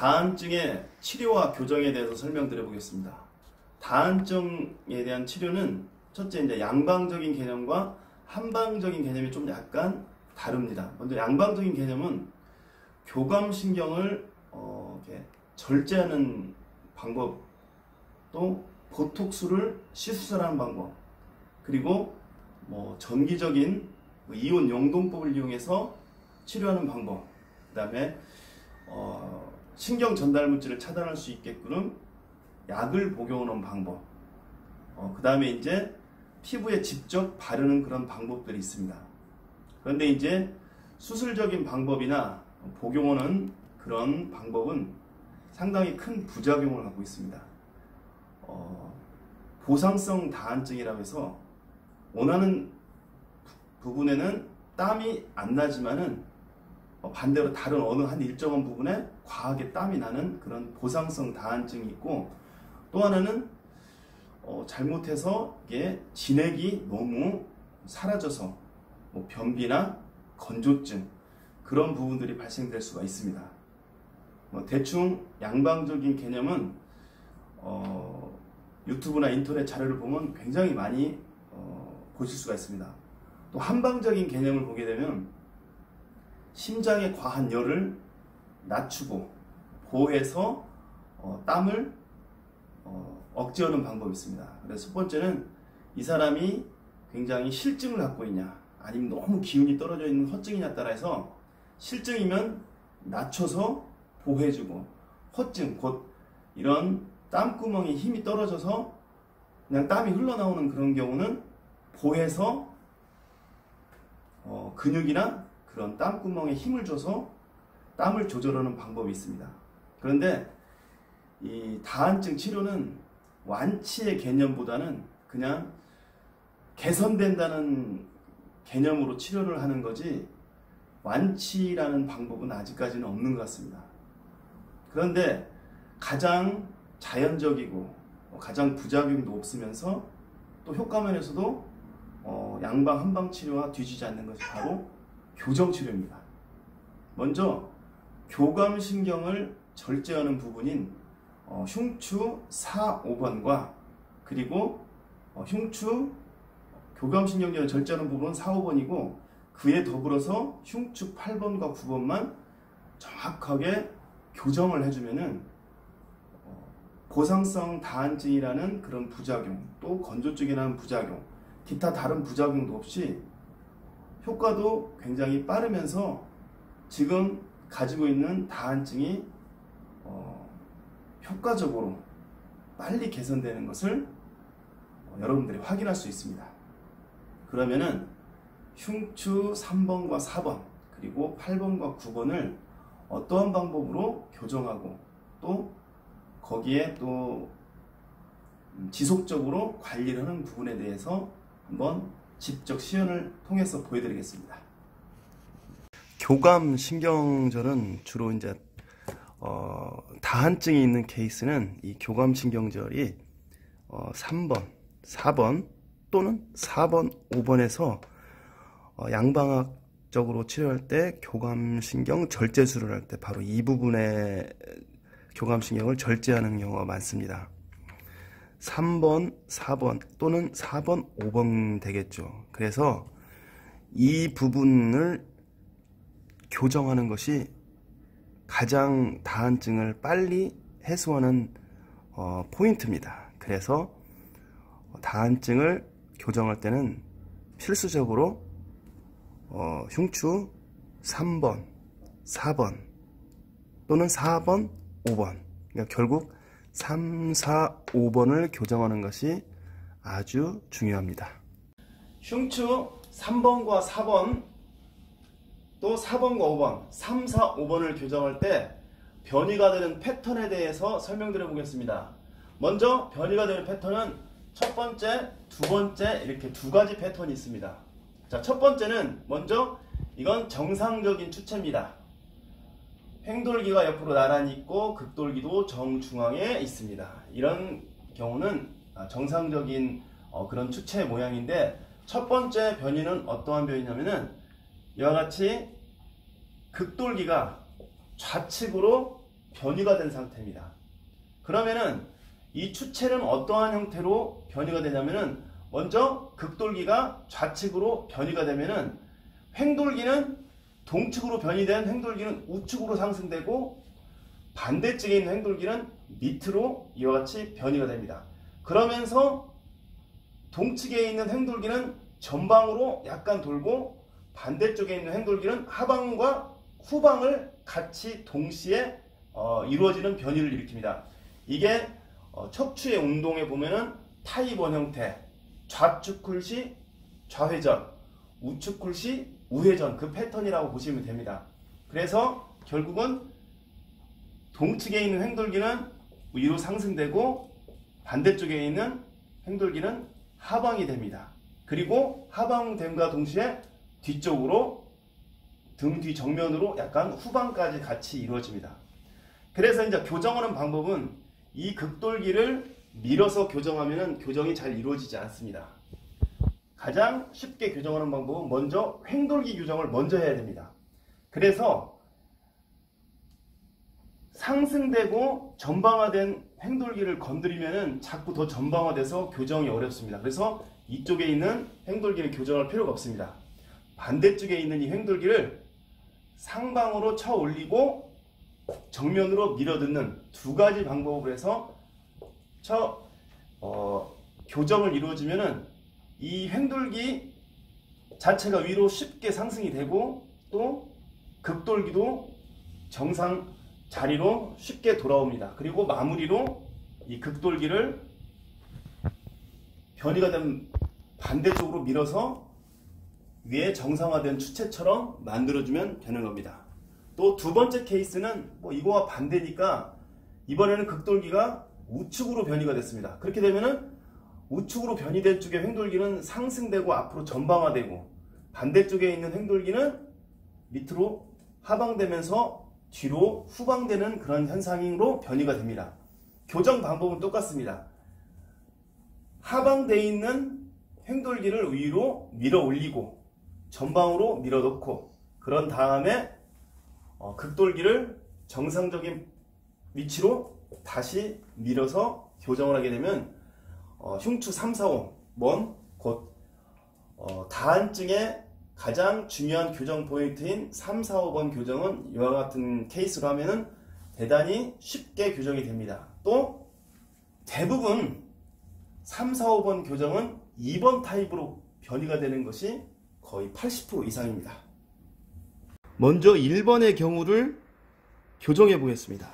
다한증의 치료와 교정에 대해서 설명드려 보겠습니다. 다한증에 대한 치료는 첫째 이제 양방적인 개념과 한방적인 개념이 좀 약간 다릅니다. 먼저 양방적인 개념은 교감신경을 이렇게 절제하는 방법, 또 보톡스를 시술하는 방법, 그리고 전기적인 이온 영동법을 이용해서 치료하는 방법, 그 다음에 신경 전달 물질을 차단할 수 있게끔 약을 복용하는 방법, 그 다음에 이제 피부에 직접 바르는 그런 방법들이 있습니다. 그런데 이제 수술적인 방법이나 복용하는 그런 방법은 상당히 큰 부작용을 갖고 있습니다. 보상성 다한증이라고 해서 원하는 부분에는 땀이 안 나지만은 반대로 다른 어느 한 일정한 부분에 과하게 땀이 나는 그런 보상성 다한증이 있고, 또 하나는 잘못해서 이게 진액이 너무 사라져서 변비나 건조증 그런 부분들이 발생될 수가 있습니다. 대충 양방적인 개념은 유튜브나 인터넷 자료를 보면 굉장히 많이 보실 수가 있습니다. 또 한방적인 개념을 보게 되면 심장의 과한 열을 낮추고 보호해서 땀을 억제하는 방법이 있습니다. 그래서 첫 번째는 이 사람이 굉장히 실증을 갖고 있냐, 아니면 너무 기운이 떨어져 있는 허증이냐 따라서 실증이면 낮춰서 보호해주고, 허증, 곧 이런 땀구멍에 힘이 떨어져서 그냥 땀이 흘러나오는 그런 경우는 보호해서 근육이나 그런 땀구멍에 힘을 줘서 땀을 조절하는 방법이 있습니다. 그런데 이 다한증 치료는 완치의 개념보다는 그냥 개선된다는 개념으로 치료를 하는 거지 완치라는 방법은 아직까지는 없는 것 같습니다. 그런데 가장 자연적이고 가장 부작용도 없으면서 또 효과면에서도 양방 한방 치료와 뒤지지 않는 것이 바로 교정 치료입니다. 먼저 교감신경을 절제하는 부분인 흉추 4, 5번과 그리고 흉추 교감신경을 절제하는 부분은 4, 5번이고 그에 더불어서 흉추 8번과 9번만 정확하게 교정을 해주면은 보상성 다한증이라는 그런 부작용, 또 건조증이라는 부작용, 기타 다른 부작용도 없이 효과도 굉장히 빠르면서 지금 가지고 있는 다한증이 효과적으로 빨리 개선되는 것을 여러분들이 확인할 수 있습니다. 그러면은 흉추 3번과 4번 그리고 8번과 9번을 어떠한 방법으로 교정하고 또 거기에 또 지속적으로 관리를 하는 부분에 대해서 한번 직접 시연을 통해서 보여드리겠습니다. 교감신경절은 주로 이제 다한증이 있는 케이스는 이 교감신경절이 3번, 4번 또는 4번, 5번에서 양방학적으로 치료할 때 교감신경 절제술을 할 때 바로 이 부분에 교감신경을 절제하는 경우가 많습니다. 3번, 4번 또는 4번, 5번 되겠죠. 그래서 이 부분을 교정하는 것이 가장 다한증을 빨리 해소하는 포인트입니다. 그래서 다한증을 교정할 때는 필수적으로 흉추 3번, 4번 또는 4번, 5번, 그러니까 결국 3, 4, 5번을 교정하는 것이 아주 중요합니다. 흉추 3번과 4번 또 4번과 5번, 3, 4, 5번을 교정할 때 변이가 되는 패턴에 대해서 설명드려 보겠습니다. 먼저 변이가 되는 패턴은 첫 번째, 두 번째 이렇게 두 가지 패턴이 있습니다. 자, 첫 번째는 먼저 이건 정상적인 추체입니다. 횡돌기가 옆으로 나란히 있고 극돌기도 정중앙에 있습니다. 이런 경우는 정상적인 그런 추체 모양인데, 첫 번째 변이는 어떠한 변이냐면은 이와 같이 극돌기가 좌측으로 변이가 된 상태입니다. 그러면은 이 추체는 어떠한 형태로 변이가 되냐면은 먼저 극돌기가 좌측으로 변이가 되면은 횡돌기는 동측으로 변이된 횡돌기는 우측으로 상승되고 반대쪽에 있는 횡돌기는 밑으로 이와 같이 변이가 됩니다. 그러면서 동측에 있는 횡돌기는 전방으로 약간 돌고 반대쪽에 있는 횡돌기는 하방과 후방을 같이 동시에 이루어지는 변이를 일으킵니다. 이게 척추의 운동에 보면은 타입 1 형태, 좌측 쿨시 좌회전, 우측 쿨시 우회전, 그 패턴이라고 보시면 됩니다. 그래서 결국은 동측에 있는 횡돌기는 위로 상승되고 반대쪽에 있는 횡돌기는 하방이 됩니다. 그리고 하방됨과 동시에 뒤쪽으로 등 뒤 정면으로 약간 후방까지 같이 이루어집니다. 그래서 이제 교정하는 방법은 이 극돌기를 밀어서 교정하면 교정이 잘 이루어지지 않습니다. 가장 쉽게 교정하는 방법은 먼저 횡돌기 교정을 먼저 해야 됩니다. 그래서 상승되고 전방화된 횡돌기를 건드리면 자꾸 더 전방화돼서 교정이 어렵습니다. 그래서 이쪽에 있는 횡돌기는 교정할 필요가 없습니다. 반대쪽에 있는 이 횡돌기를 상방으로 쳐 올리고 정면으로 밀어넣는 두 가지 방법을 해서 교정을 이루어지면은 이 횡돌기 자체가 위로 쉽게 상승이 되고 또 극돌기도 정상 자리로 쉽게 돌아옵니다. 그리고 마무리로 이 극돌기를 변이가 된 반대쪽으로 밀어서 위에 정상화된 추체처럼 만들어주면 되는 겁니다. 또 두 번째 케이스는 이거와 반대니까 이번에는 극돌기가 우측으로 변이가 됐습니다. 그렇게 되면은 우측으로 변이된 쪽의 횡돌기는 상승되고 앞으로 전방화되고 반대쪽에 있는 횡돌기는 밑으로 하방되면서 뒤로 후방되는 그런 현상으로 변이가 됩니다. 교정 방법은 똑같습니다. 하방되어 있는 횡돌기를 위로 밀어 올리고 전방으로 밀어 넣고 그런 다음에 극돌기를 정상적인 위치로 다시 밀어서 교정을 하게 되면 흉추 3, 4, 5번 곧 다한증의 가장 중요한 교정 포인트인 3, 4, 5번 교정은 이와 같은 케이스로 하면은 대단히 쉽게 교정이 됩니다. 또 대부분 3, 4, 5번 교정은 2번 타입으로 변이가 되는 것이 거의 80% 이상입니다. 먼저 1번의 경우를 교정해 보겠습니다.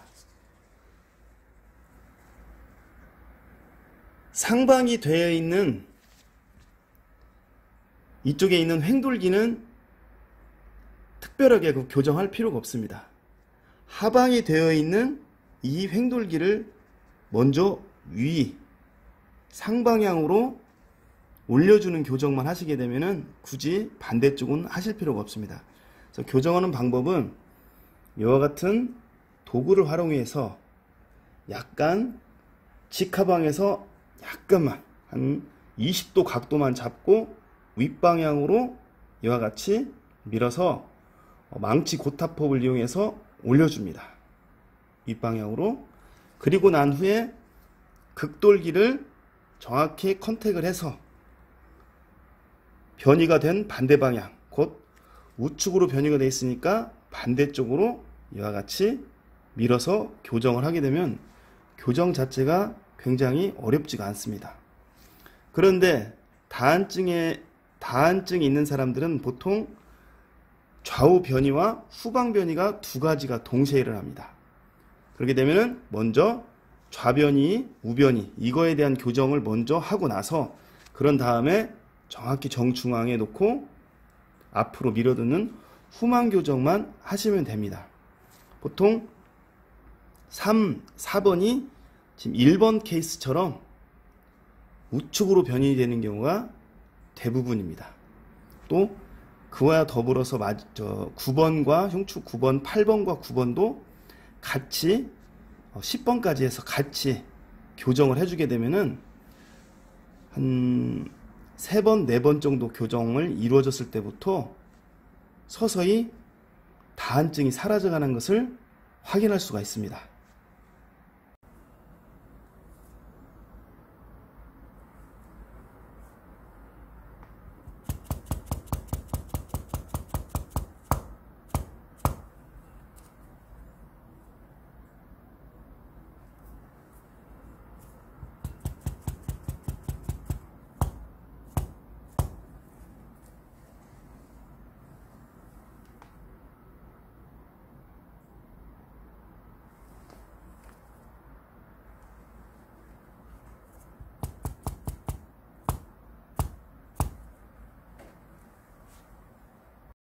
상방이 되어 있는 이쪽에 있는 횡돌기는 특별하게 교정할 필요가 없습니다. 하방이 되어 있는 이 횡돌기를 먼저 상방향으로 올려주는 교정만 하시게 되면은 굳이 반대쪽은 하실 필요가 없습니다. 그래서 교정하는 방법은 이와 같은 도구를 활용해서 약간 직하방에서 약간만 한 20도 각도만 잡고 윗방향으로 이와 같이 밀어서 망치 고타법을 이용해서 올려줍니다. 윗방향으로. 그리고 난 후에 극돌기를 정확히 컨택을 해서 변이가 된 반대 방향, 곧 우측으로 변이가 되어 있으니까 반대쪽으로 이와 같이 밀어서 교정을 하게 되면 교정 자체가 굉장히 어렵지가 않습니다. 그런데 다한증이 있는 사람들은 보통 좌우 변이와 후방 변이가 두 가지가 동시에 일어납니다. 그렇게 되면은 먼저 좌변이, 우변이 이거에 대한 교정을 먼저 하고 나서 그런 다음에 정확히 정중앙에 놓고 앞으로 밀어두는 후방 교정만 하시면 됩니다. 보통 3, 4번이 지금 1번 케이스처럼 우측으로 변이되는 경우가 대부분입니다. 또 그와 더불어서 9번과 흉추 9번, 8번과 9번도 같이 10번까지 해서 같이 교정을 해주게 되면은 한 3번, 4번 정도 교정을 이루어졌을 때부터 서서히 다한증이 사라져가는 것을 확인할 수가 있습니다.